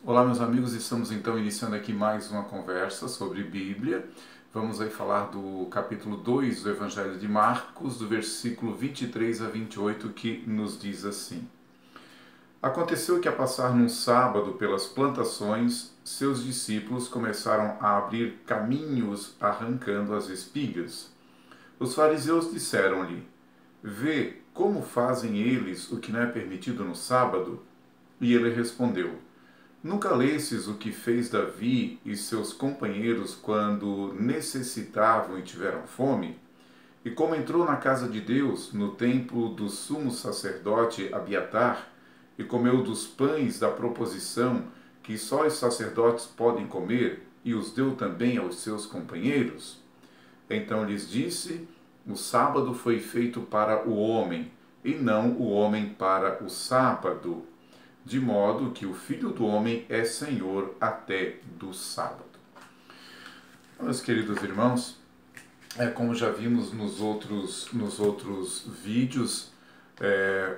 Olá, meus amigos, estamos então iniciando aqui mais uma conversa sobre Bíblia. Vamos aí falar do capítulo 2 do Evangelho de Marcos, do versículo 23 a 28, que nos diz assim: Aconteceu que, a passar num sábado pelas plantações, seus discípulos começaram a abrir caminhos arrancando as espigas. Os fariseus disseram-lhe: Vê como fazem eles o que não é permitido no sábado? E ele respondeu: Nunca lestes o que fez Davi e seus companheiros quando necessitavam e tiveram fome? E como entrou na casa de Deus, no templo do sumo sacerdote Abiatar, e comeu dos pães da proposição que só os sacerdotes podem comer, e os deu também aos seus companheiros? Então lhes disse: O sábado foi feito para o homem, e não o homem para o sábado, de modo que o Filho do Homem é Senhor até do sábado. Meus queridos irmãos, como já vimos nos outros vídeos,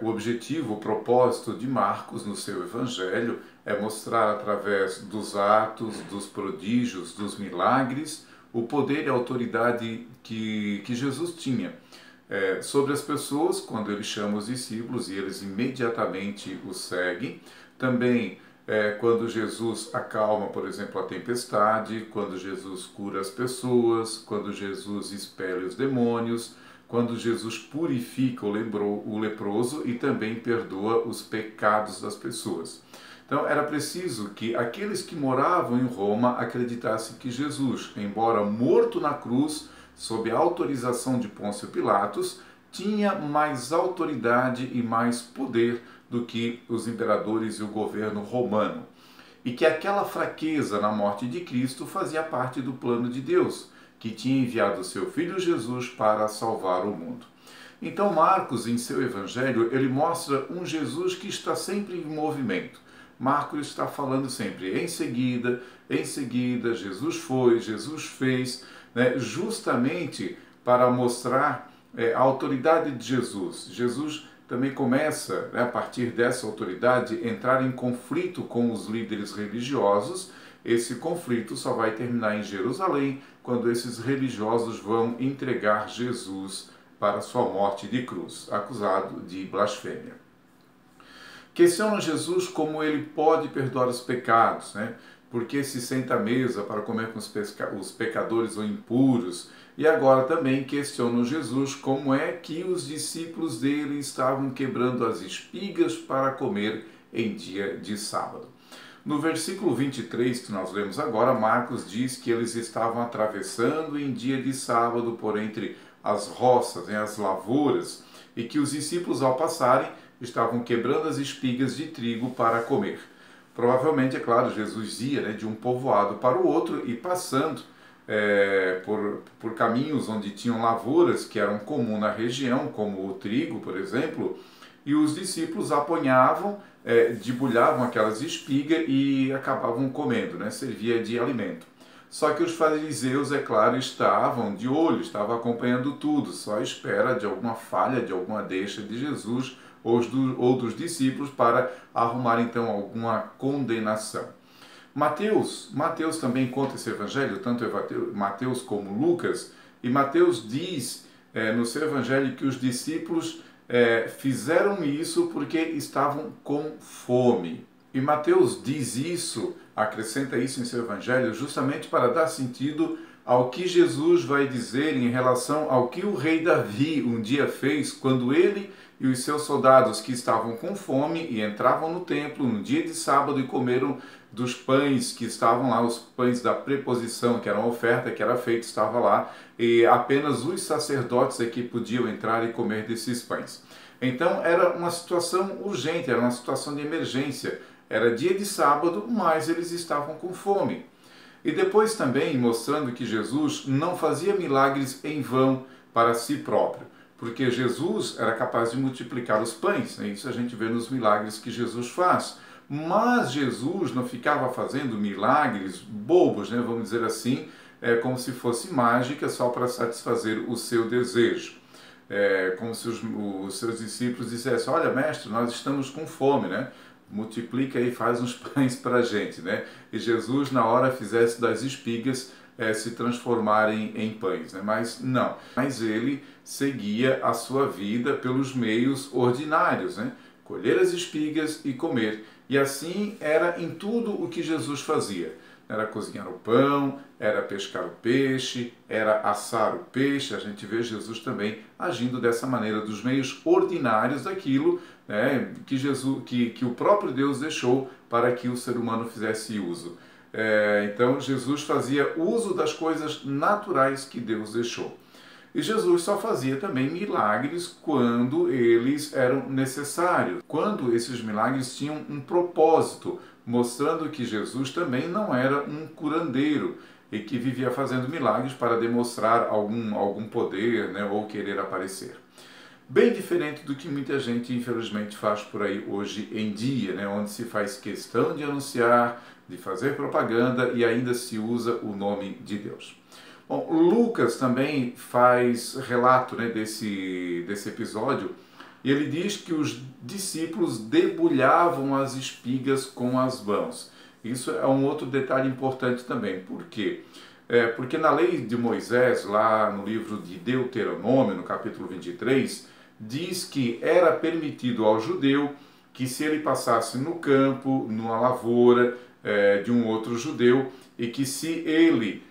o objetivo, o propósito de Marcos no seu Evangelho é mostrar através dos atos, dos prodígios, dos milagres, o poder e a autoridade que Jesus tinha sobre as pessoas quando ele chama os discípulos e eles imediatamente o seguem. Também quando Jesus acalma, por exemplo, a tempestade, quando Jesus cura as pessoas, quando Jesus expele os demônios, quando Jesus purifica o leproso e também perdoa os pecados das pessoas. Então era preciso que aqueles que moravam em Roma acreditassem que Jesus, embora morto na cruz, sob a autorização de Pôncio Pilatos, tinha mais autoridade e mais poder do que os imperadores e o governo romano. E que aquela fraqueza na morte de Cristo fazia parte do plano de Deus, que tinha enviado o seu Filho Jesus para salvar o mundo. Então Marcos, em seu evangelho, ele mostra um Jesus que está sempre em movimento. Marcos está falando sempre em seguida, Jesus foi, Jesus fez, né, justamente para mostrar a autoridade de Jesus. Jesus também começa, né, a partir dessa autoridade, a entrar em conflito com os líderes religiosos. Esse conflito só vai terminar em Jerusalém, quando esses religiosos vão entregar Jesus para sua morte de cruz, acusado de blasfêmia. Questiona Jesus como ele pode perdoar os pecados, né? Porque se senta à mesa para comer com os pecadores ou impuros. E agora também questionam Jesus como é que os discípulos dele estavam quebrando as espigas para comer em dia de sábado. No versículo 23 que nós lemos agora, Marcos diz que eles estavam atravessando em dia de sábado por entre as roças, as lavouras, e que os discípulos, ao passarem, estavam quebrando as espigas de trigo para comer. Provavelmente, é claro, Jesus ia de um povoado para o outro e passando por caminhos onde tinham lavouras que eram comuns na região, como o trigo, por exemplo, e os discípulos apanhavam, debulhavam aquelas espigas e acabavam comendo, servia de alimento. Só que os fariseus, é claro, estavam de olho, estavam acompanhando tudo, só à espera de alguma falha, de alguma deixa de Jesus ou dos discípulos para arrumar então alguma condenação. Mateus também conta esse evangelho, tanto Mateus como Lucas, e Mateus diz no seu evangelho que os discípulos fizeram isso porque estavam com fome. E Mateus diz isso, acrescenta isso em seu evangelho, justamente para dar sentido ao que Jesus vai dizer em relação ao que o rei Davi um dia fez quando ele e os seus soldados que estavam com fome e entravam no templo no dia de sábado e comeram dos pães que estavam lá, os pães da preposição, que era uma oferta que era feita, estava lá, e apenas os sacerdotes é que podiam entrar e comer desses pães. Então era uma situação urgente, era uma situação de emergência. Era dia de sábado, mas eles estavam com fome. E depois também mostrando que Jesus não fazia milagres em vão para si próprio, porque Jesus era capaz de multiplicar os pães, isso a gente vê nos milagres que Jesus faz. Mas Jesus não ficava fazendo milagres bobos, vamos dizer assim, como se fosse mágica só para satisfazer o seu desejo. Como se os seus discípulos dissessem: olha, mestre, nós estamos com fome, multiplica e faz uns pães para a gente, né? E Jesus na hora fizesse das espigas se transformarem em pães, né? Mas não, mas ele seguia a sua vida pelos meios ordinários, né? Colher as espigas e comer. E assim era em tudo o que Jesus fazia. Era cozinhar o pão, era pescar o peixe, era assar o peixe. A gente vê Jesus também agindo dessa maneira, dos meios ordinários daquilo, né, que o próprio Deus deixou para que o ser humano fizesse uso. Então Jesus fazia uso das coisas naturais que Deus deixou. E Jesus só fazia também milagres quando eles eram necessários, quando esses milagres tinham um propósito, mostrando que Jesus também não era um curandeiro e que vivia fazendo milagres para demonstrar algum poder, né, ou querer aparecer. Bem diferente do que muita gente, infelizmente, faz por aí hoje em dia, né, onde se faz questão de anunciar, de fazer propaganda e ainda se usa o nome de Deus. Bom, Lucas também faz relato, né, desse episódio, e ele diz que os discípulos debulhavam as espigas com as mãos. Isso é um outro detalhe importante também. Por quê? Porque na lei de Moisés, lá no livro de Deuteronômio, no capítulo 23, diz que era permitido ao judeu que, se ele passasse no campo, numa lavoura de um outro judeu, e que se ele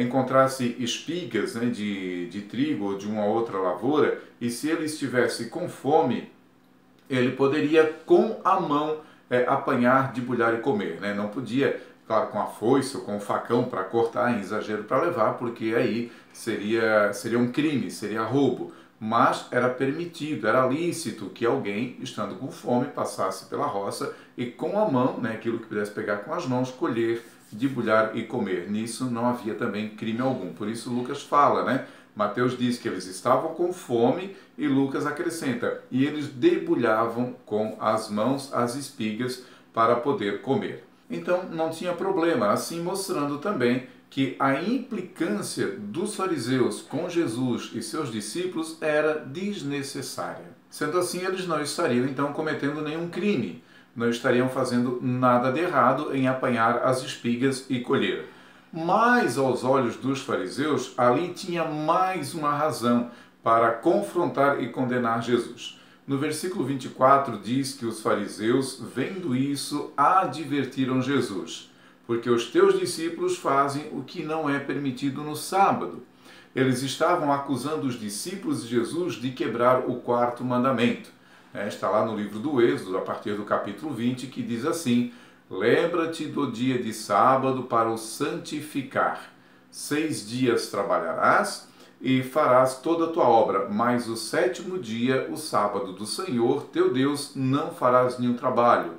encontrasse espigas, né, de trigo ou de uma outra lavoura, e se ele estivesse com fome, ele poderia com a mão apanhar, debulhar e comer, né? Não podia, claro, com a foice ou com o facão para cortar, em exagero, para levar, porque aí seria um crime, seria roubo. Mas era permitido, era lícito que alguém, estando com fome, passasse pela roça e com a mão, né, aquilo que pudesse pegar com as mãos, colher, debulhar e comer. Nisso não havia também crime algum. Por isso Lucas fala, né? Mateus diz que eles estavam com fome e Lucas acrescenta, e eles debulhavam com as mãos as espigas para poder comer. Então não tinha problema, assim mostrando também que a implicância dos fariseus com Jesus e seus discípulos era desnecessária. Sendo assim, eles não estariam então cometendo nenhum crime, não estariam fazendo nada de errado em apanhar as espigas e colher. Mas aos olhos dos fariseus, ali tinha mais uma razão para confrontar e condenar Jesus. No versículo 24 diz que os fariseus, vendo isso, advertiram Jesus, porque os teus discípulos fazem o que não é permitido no sábado. Eles estavam acusando os discípulos de Jesus de quebrar o quarto mandamento. Está lá no livro do Êxodo, a partir do capítulo 20, que diz assim: lembra-te do dia de sábado para o santificar. 6 dias trabalharás e farás toda a tua obra, mas o 7º dia, o sábado do Senhor, teu Deus, não farás nenhum trabalho.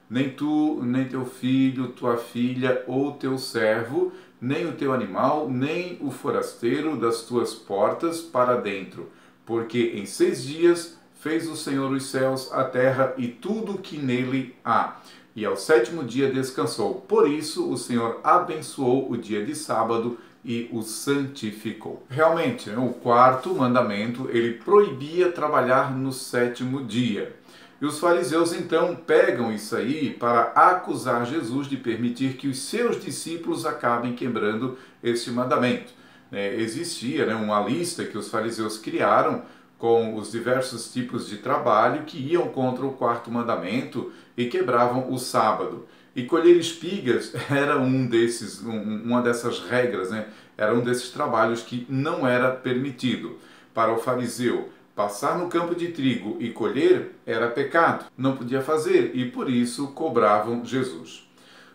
Nem tu, nem teu filho, tua filha ou teu servo, nem o teu animal, nem o forasteiro das tuas portas para dentro. Porque em 6 dias fez o Senhor os céus, a terra e tudo o que nele há. E ao 7º dia descansou. Por isso o Senhor abençoou o dia de sábado e o santificou. Realmente, o quarto mandamento, ele proibia trabalhar no 7º dia. E os fariseus então pegam isso aí para acusar Jesus de permitir que os seus discípulos acabem quebrando este mandamento. Existia uma lista que os fariseus criaram com os diversos tipos de trabalho que iam contra o quarto mandamento e quebravam o sábado. E colher espigas era uma dessas regras, né? Era um desses trabalhos que não era permitido. Para o fariseu, passar no campo de trigo e colher era pecado, não podia fazer, e por isso cobravam Jesus.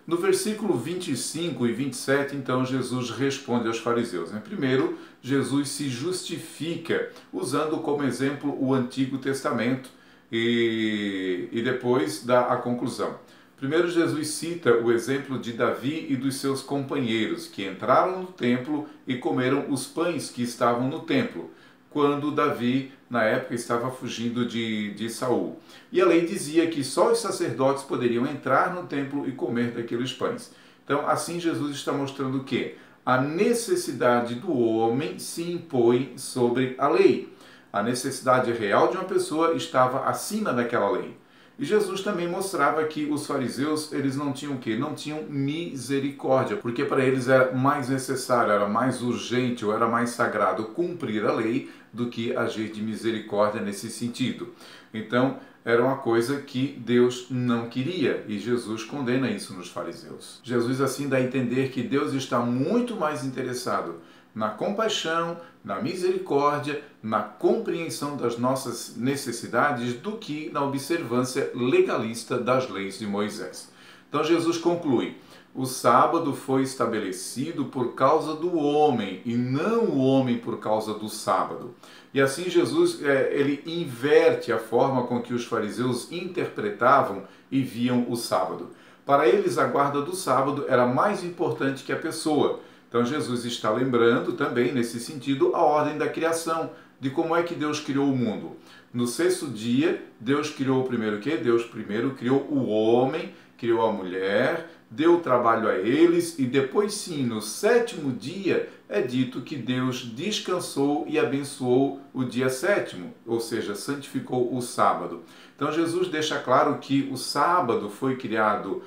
No versículo 25 e 27, então, Jesus responde aos fariseus. Primeiro, Jesus se justifica, usando como exemplo o Antigo Testamento, e depois dá a conclusão. Primeiro, Jesus cita o exemplo de Davi e dos seus companheiros, que entraram no templo e comeram os pães que estavam no templo, quando Davi, na época, estava fugindo de Saul. E a lei dizia que só os sacerdotes poderiam entrar no templo e comer daqueles pães. Então, assim, Jesus está mostrando que a necessidade do homem se impõe sobre a lei. A necessidade real de uma pessoa estava acima daquela lei. E Jesus também mostrava que os fariseus, eles não tinham o quê? Não tinham misericórdia, porque para eles era mais necessário, era mais urgente ou era mais sagrado cumprir a lei do que agir de misericórdia nesse sentido. Então, era uma coisa que Deus não queria e Jesus condena isso nos fariseus. Jesus assim dá a entender que Deus está muito mais interessado na compaixão, na misericórdia, na compreensão das nossas necessidades do que na observância legalista das leis de Moisés. Então Jesus conclui: o sábado foi estabelecido por causa do homem e não o homem por causa do sábado. E assim Jesus ele inverte a forma com que os fariseus interpretavam e viam o sábado. Para eles, a guarda do sábado era mais importante que a pessoa. Então Jesus está lembrando também, nesse sentido, a ordem da criação, de como é que Deus criou o mundo. No sexto dia, Deus criou primeiro o quê? Deus primeiro criou o homem, criou a mulher, deu trabalho a eles e depois sim, no sétimo dia, é dito que Deus descansou e abençoou o dia sétimo, ou seja, santificou o sábado. Então Jesus deixa claro que o sábado foi criado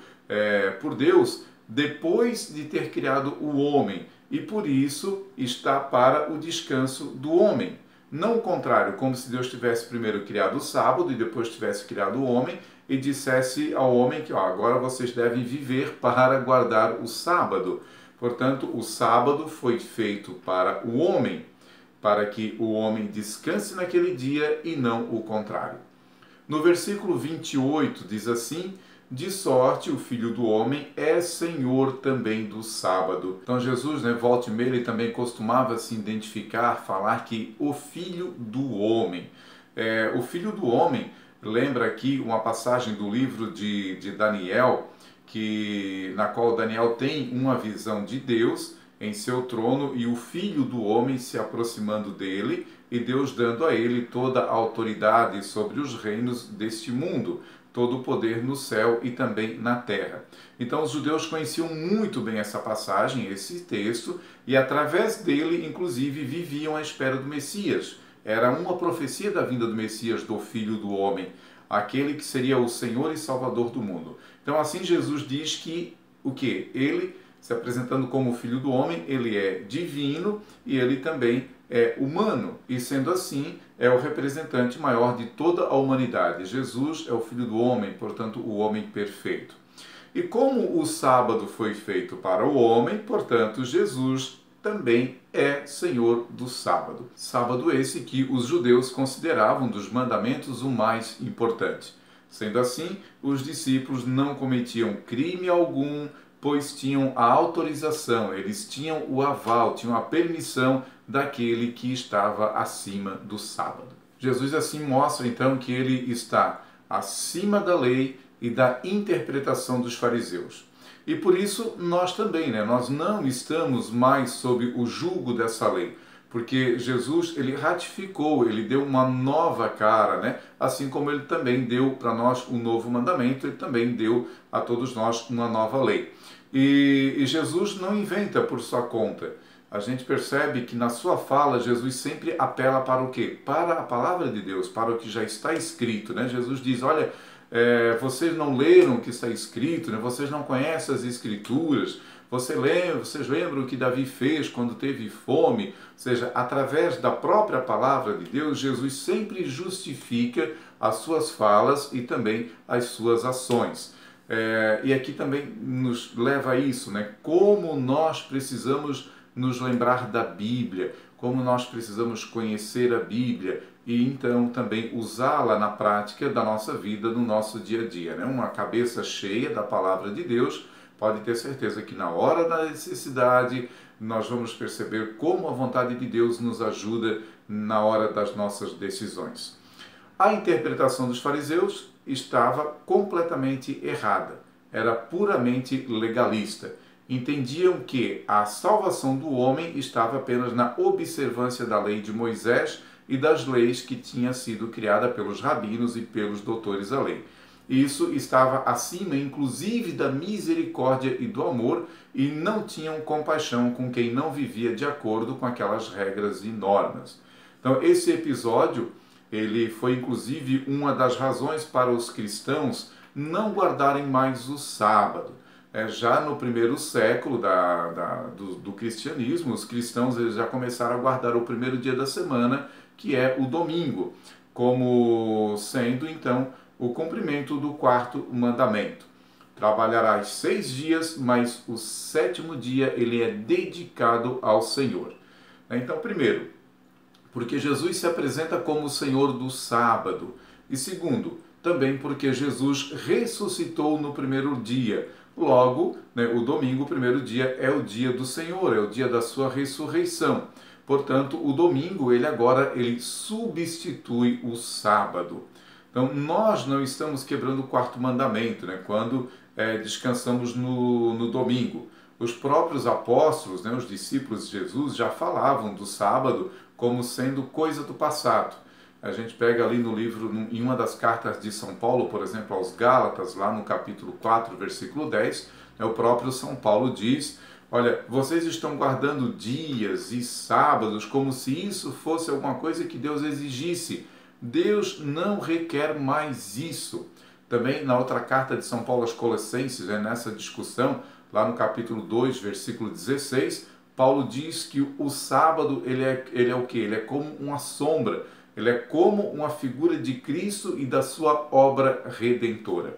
por Deus depois de ter criado o homem, e por isso está para o descanso do homem. Não o contrário, como se Deus tivesse primeiro criado o sábado e depois tivesse criado o homem e dissesse ao homem que agora vocês devem viver para guardar o sábado. Portanto, o sábado foi feito para o homem, para que o homem descanse naquele dia e não o contrário. No versículo 28 diz assim: de sorte o Filho do Homem é Senhor também do sábado. Então Jesus, volta e meia, ele também costumava se identificar, falar que o Filho do Homem. O Filho do Homem, lembra aqui uma passagem do livro de Daniel, na qual Daniel tem uma visão de Deus em seu trono e o Filho do Homem se aproximando dele e Deus dando a ele toda a autoridade sobre os reinos deste mundo, todo o poder no céu e também na terra. Então os judeus conheciam muito bem essa passagem, esse texto, e através dele, inclusive, viviam à espera do Messias. Era uma profecia da vinda do Messias, do Filho do Homem, aquele que seria o Senhor e Salvador do mundo. Então assim Jesus diz que o quê? Ele, se apresentando como o Filho do Homem, ele é divino e ele também é humano, e sendo assim, é o representante maior de toda a humanidade. Jesus é o Filho do Homem, portanto, o homem perfeito. E como o sábado foi feito para o homem, portanto, Jesus também é Senhor do sábado. Sábado esse que os judeus consideravam dos mandamentos o mais importante. Sendo assim, os discípulos não cometiam crime algum, pois tinham a autorização, eles tinham o aval, tinham a permissão daquele que estava acima do sábado. Jesus assim mostra então que ele está acima da lei e da interpretação dos fariseus. E por isso nós também, nós não estamos mais sob o jugo dessa lei, porque Jesus ele ratificou, ele deu uma nova cara, assim como ele também deu para nós um novo mandamento, ele também deu a todos nós uma nova lei. E Jesus não inventa por sua conta. A gente percebe que na sua fala Jesus sempre apela para o quê? Para a palavra de Deus, para o que já está escrito. Jesus diz, olha, vocês não leram o que está escrito, vocês não conhecem as escrituras, vocês lembram o que Davi fez quando teve fome? Ou seja, através da própria palavra de Deus, Jesus sempre justifica as suas falas e também as suas ações. E aqui também nos leva a isso, como nós precisamos nos lembrar da Bíblia, como nós precisamos conhecer a Bíblia e então também usá-la na prática da nossa vida, no nosso dia a dia. Uma cabeça cheia da palavra de Deus, pode ter certeza que na hora da necessidade nós vamos perceber como a vontade de Deus nos ajuda na hora das nossas decisões. A interpretação dos fariseus estava completamente errada, era puramente legalista. Entendiam que a salvação do homem estava apenas na observância da lei de Moisés e das leis que tinha sido criada pelos rabinos e pelos doutores da lei. Isso estava acima, inclusive, da misericórdia e do amor, e não tinham compaixão com quem não vivia de acordo com aquelas regras e normas. Então, esse episódio Ele foi inclusive uma das razões para os cristãos não guardarem mais o sábado. Já no primeiro século do cristianismo, os cristãos eles já começaram a guardar o primeiro dia da semana, que é o domingo, como sendo então o cumprimento do quarto mandamento. Trabalharás 6 dias, mas o sétimo dia ele é dedicado ao Senhor. Então, primeiro, porque Jesus se apresenta como o Senhor do sábado. E segundo, também porque Jesus ressuscitou no primeiro dia. Logo, o domingo, o primeiro dia, é o dia do Senhor, é o dia da sua ressurreição. Portanto, o domingo, ele substitui o sábado. Então, nós não estamos quebrando o quarto mandamento, quando descansamos no domingo. Os próprios apóstolos, os discípulos de Jesus, já falavam do sábado como sendo coisa do passado. A gente pega ali no livro, em uma das cartas de São Paulo, por exemplo, aos Gálatas, lá no capítulo 4, versículo 10, o próprio São Paulo diz: olha, vocês estão guardando dias e sábados como se isso fosse alguma coisa que Deus exigisse. Deus não requer mais isso. Também na outra carta de São Paulo aos Colossenses, nessa discussão, lá no capítulo 2, versículo 16, Paulo diz que o sábado ele é o quê? Ele é como uma sombra, ele é como uma figura de Cristo e da sua obra redentora.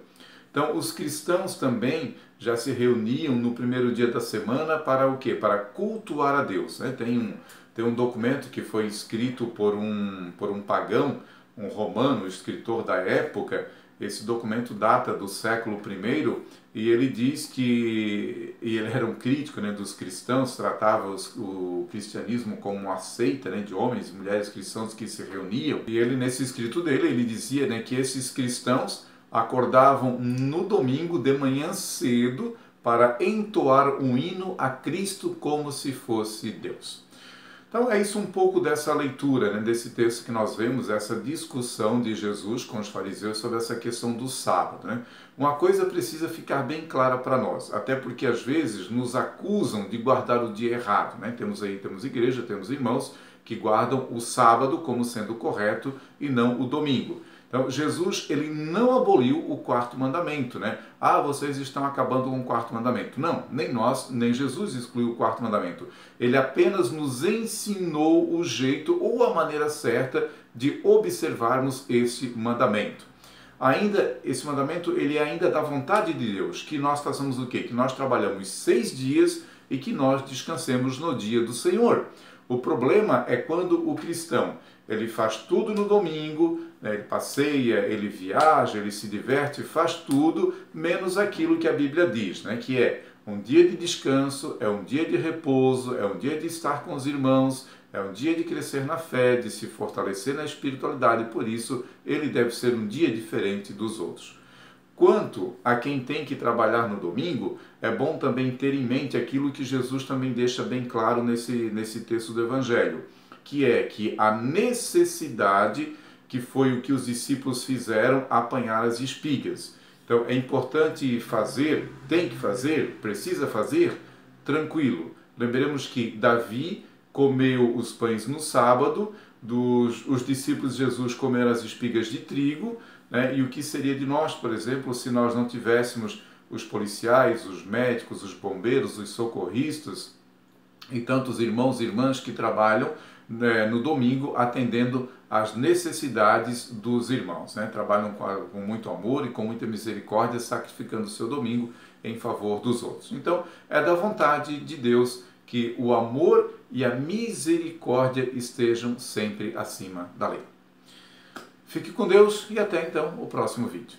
Então, os cristãos também já se reuniam no primeiro dia da semana para o quê? Para cultuar a Deus. Tem um documento que foi escrito por um pagão, um romano, escritor da época. Esse documento data do século I e ele diz que ele era um crítico dos cristãos, tratava o cristianismo como uma seita de homens e mulheres cristãos que se reuniam. E ele, nesse escrito dele, ele dizia que esses cristãos acordavam no domingo de manhã cedo para entoar um hino a Cristo como se fosse Deus. Então é isso um pouco dessa leitura, desse texto que nós vemos, essa discussão de Jesus com os fariseus sobre essa questão do sábado. Uma coisa precisa ficar bem clara para nós, até porque às vezes nos acusam de guardar o dia errado. Temos igreja, temos irmãos que guardam o sábado como sendo correto e não o domingo. Então, Jesus, ele não aboliu o quarto mandamento, vocês estão acabando com o quarto mandamento. Não, nem nós, nem Jesus excluiu o quarto mandamento. Ele apenas nos ensinou o jeito ou a maneira certa de observarmos esse mandamento. Esse mandamento, ele é ainda da vontade de Deus, que nós façamos o quê? Que nós trabalhamos 6 dias e que nós descansemos no dia do Senhor. O problema é quando o cristão, ele faz tudo no domingo, ele passeia, ele viaja, ele se diverte, faz tudo, menos aquilo que a Bíblia diz, que é um dia de descanso, é um dia de repouso, é um dia de estar com os irmãos, é um dia de crescer na fé, de se fortalecer na espiritualidade, por isso ele deve ser um dia diferente dos outros. Quanto a quem tem que trabalhar no domingo, é bom também ter em mente aquilo que Jesus também deixa bem claro nesse texto do Evangelho, que é que a necessidade, que foi o que os discípulos fizeram, apanhar as espigas. Então é importante fazer, tem que fazer, precisa fazer, tranquilo. Lembremos que Davi comeu os pães no sábado, os discípulos de Jesus comeram as espigas de trigo, e o que seria de nós, por exemplo, se nós não tivéssemos os policiais, os médicos, os bombeiros, os socorristas e tantos irmãos e irmãs que trabalham no domingo atendendo às necessidades dos irmãos. Trabalham com muito amor e com muita misericórdia, sacrificando o seu domingo em favor dos outros. Então, é da vontade de Deus que o amor e a misericórdia estejam sempre acima da lei. Fique com Deus e até então o próximo vídeo.